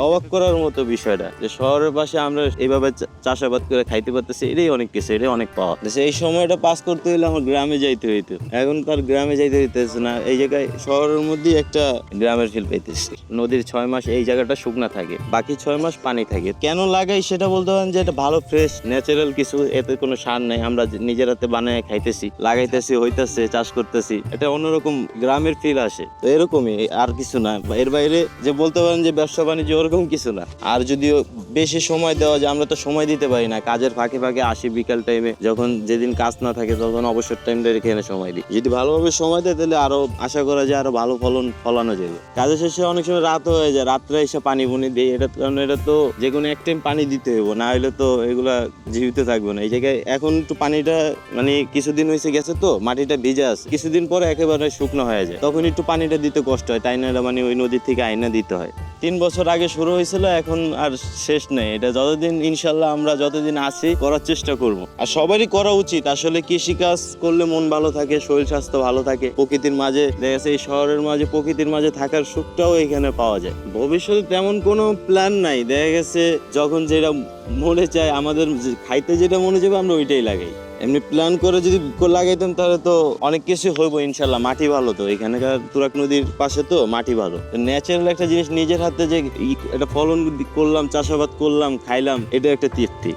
অবাক করার মতো বিষয়টা যে শহরের পাশে আমরা এইভাবে চাষাবাদ করে খাইতে পারতেছি, এটাই অনেক কিছু, এটাই অনেক পাওয়া। এই সময়টা পাস করতে হলে আমার গ্রামে যাইতে হইতো, এখন তার গ্রামে যাইতে হইতেছে না। এই জায়গায় শহরের মধ্যেই একটা গ্রামের ফিল পাইতেছি। নদীর 6 মাস এই জায়গাটা শুকনা থাকে, বাকি 6 মাস পানি থাকে। কেন লাগাই সেটা বলতে পারেন যে এটা ভালো ফ্রেশ ন্যাচারাল কিছু, এতে কোনো সার নাই, আমরা নিজের হাতে বানায় খাইতেছি, লাগাইতেছি, হইতেছে, চাষ করতেছি, এটা অন্যরকম গ্রামের ফিল আসে। তো এরকমই, আর কিছু না। এর বাইরে যে বলতে পারেন যে ব্যবসা বাণিজ্য ওরকম কিছু না। আর যদিও বেশি সময় দেওয়া যায়, আমরা তো সময় দিতে পারি না, কাজের ফাঁকে ফাঁকে আসি বিকাল টাইমে, যখন যেদিন কাজ না থাকে তখন অবসর টাইমটা রেখে এনে সময় দিই। যদি ভালোভাবে সময় দেয় তাহলে আরো আশা করা যায় আরো ভালো ফলানো যাবে। কাজের শেষে অনেক সময় রাত হয়ে যায়, রাত্রে এসে পানি বুনি দিই, এটা কারণ এটা তো যে কোনো এক টাইম পানি দিতে হইব, না হলে তো এগুলা জীবিত থাকবে না। এই জায়গায় এখন একটু পানিটা মানে কিছুদিন হয়েছে গেছে তো মাটিটা ভিজে আছে, কিছুদিন পরে একেবারে শুকনো হয়ে যায়, তখন একটু পানিটা দিতে কষ্ট হয়, তাই না? মানে ওই নদী থেকে আইনা দিতে হয়। 3 বছর আগে শুরু হয়েছিল, এখন আর শেষ নেই। এটা যতদিন ইনশাল্লাহ আমরা যতদিন আছি করার চেষ্টা করব। আর সবারই করা উচিত। আসলে কৃষিকাজ করলে মন ভালো থাকে, শরীর স্বাস্থ্য ভালো থাকে, প্রকৃতির মাঝে দেখা গেছে এই শহরের মাঝে প্রকৃতির মাঝে থাকার সুখটাও এখানে পাওয়া যায়। ভবিষ্যতে তেমন কোনো প্ল্যান নাই, দেখা গেছে যখন যেটা মনে চায়, আমাদের খাইতে যেটা মনে যাবে আমরা ওইটাই লাগাই। এমনি প্ল্যান করে যদি লাগাইতাম তাহলে তো অনেক কিছু হইব ইনশাল্লাহ। মাটি ভালো তো এখানকার, তুরাগ নদীর পাশে তো মাটি ভালো। ন্যাচারাল একটা জিনিস নিজের হাতে যে এটা ফলন করলাম, চাষাবাদ করলাম, খাইলাম, এটা একটা তৃপ্তি।